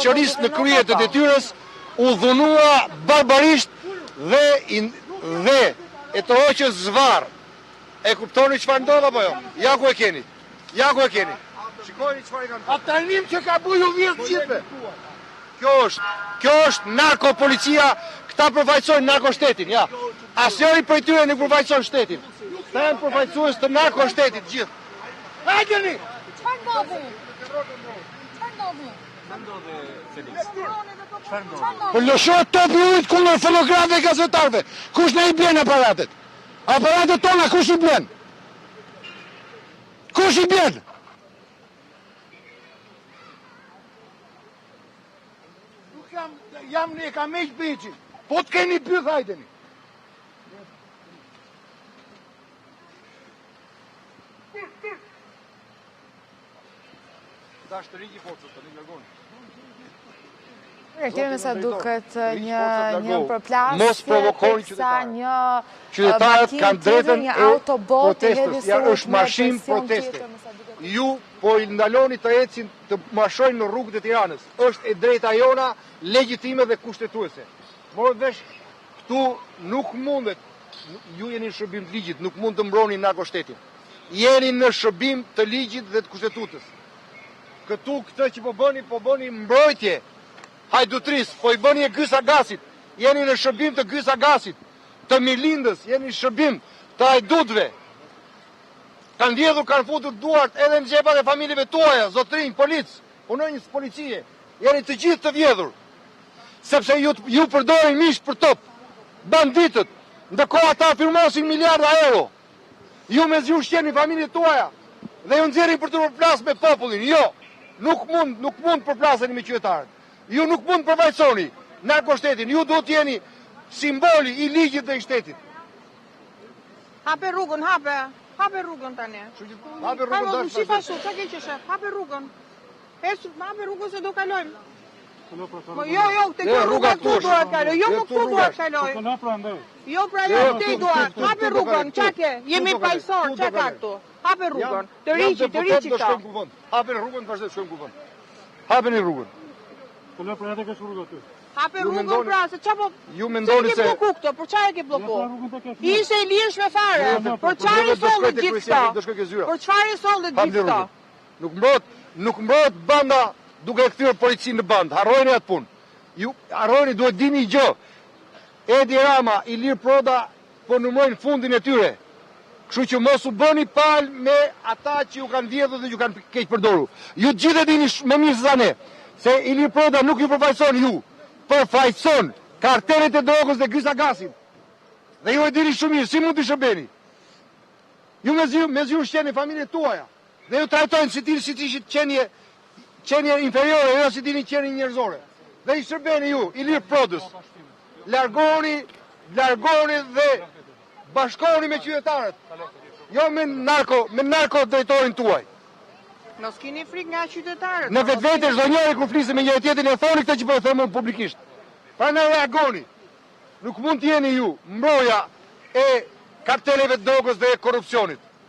profesionist në krye të detyrës, u dhunua barbarisht dhe e të hoqës zvarë. E kuptoni çfarë ndodh apo jo? Ja ku e keni. Ja ku e keni. Shikoni çfarë kanë. Atanim që ka buju vjet gjithve. Kjo është narkopolicia, këta përfaqësojnë narkoshtetin, ja. Asnjëri prej tyre nuk përfaqëson shtetin. Këta janë përfaqësues të narkoshtetit gjithë. Hajdeni! Çfarë ndodhi? Çfarë ndodhi, Felix? Çfarë ndodhi? Po lëshohet topi ujit kundër fotografëve e gazetarëve. Kush ne i blen aparatet? Aparatet tona kush i blen? Kush i blen? Jam ne kam meq beqin. Po të keni pyet hajdeni. Dashtëri i forcës të largoni. Kemi sa duket një përplasje, mos provokoni qytetarët kanë drejtën e protestës, është mashinë proteste. Ju po i ndaloni të ecin të marshojnë në rrugët e Tiranës. Është e drejta jona legjitime dhe kushtetuese. Morët vesh, këtu nuk mundet, ju jeni në shërbim të ligjit, nuk mund të mbroni narkoshtetin. Jeni në shërbim të ligjit dhe të kushtetutës. Këtu këtë që po bëni mbrojtje hajdutris, po i bëni e Gysa Gasit, jeni në shërbim të Gysa Gasit, të Milindës, jeni në shërbim të hajdutve. Kanë vjedhur, kanë futur duart edhe në xhepat e familjeve tuaja, zotrinj, policë, punonjës policie, jeni të gjithë të vjedhur. Sepse ju përdorin mish për top, banditët, ndërkohë ata firmosin miliarda euro. Ju me zju shqeni familjet tuaja dhe ju nxjerrin për të përplasur me popullin. Jo, nuk mund përplaseni me qytetarët. Ju nuk mund përfaqësoni narkoshtetin, ju duhet jeni simboli i ligjit dhe i shtetit. Hape rrugën, hape rrugën tani. Hape rrugën dash. Si pashu, çka ke që shef? Hape rrugën. Hape rrugën se do kalojmë. Jo, te kjo rruga këtu duhet kaloj. Jo, nuk këtu duhet kaloj. Jo, pra te duhet. Hape rrugën, çka ke? Jemi pajisor, çka ka këtu? Hape rrugën. Të riqi këta. Hape rrugën, vazhdo të shkojmë kuvend. Hapeni rrugën. Hape rrugën pra, se qa po... Ju mendoni se... Qa ke bloku këto, për qa e ke bloku? Ishe i lirshme fare, për qare i sollit gjithë këto? Për qare i sollit gjithë këto? Nuk mbrojt banda duke kthyer policinë në bandë, harrojni atë punë. Ju harrojni, duhet dini gjë. Edi Rama, Ilir Proda po numrojnë fundin e tyre. Kështu që mos u bëni palë me ata që ju kanë vjedhur dhe ju kanë keq përdorur. Ju gjithë e dini më mirë se ne. Se Ilir Proda nuk ju përfaqëson ju, përfaqëson kartelet e drogës dhe Gysa Gasin. Dhe ju e dini shumë mirë, si mund të shërbeni? Ju me zju shqeni familjet tuaja. Dhe ju trajtojnë si tishit qenje inferiore, jo si tini qenje njerëzore. Dhe i shërbeni ju, Ilir Prodës. Largoni dhe bashkoni me qytetarët. Jo me narko drejtorin tuaj. Mos keni frikë nga qytetarët. Në vetvete çdo njeri kur flisë me njëri tjetrin e thoni këtë që po e them publikisht. Prandaj reagoni. Nuk mund të jeni ju mbroja e karteleve të drogës dhe e korrupsionit.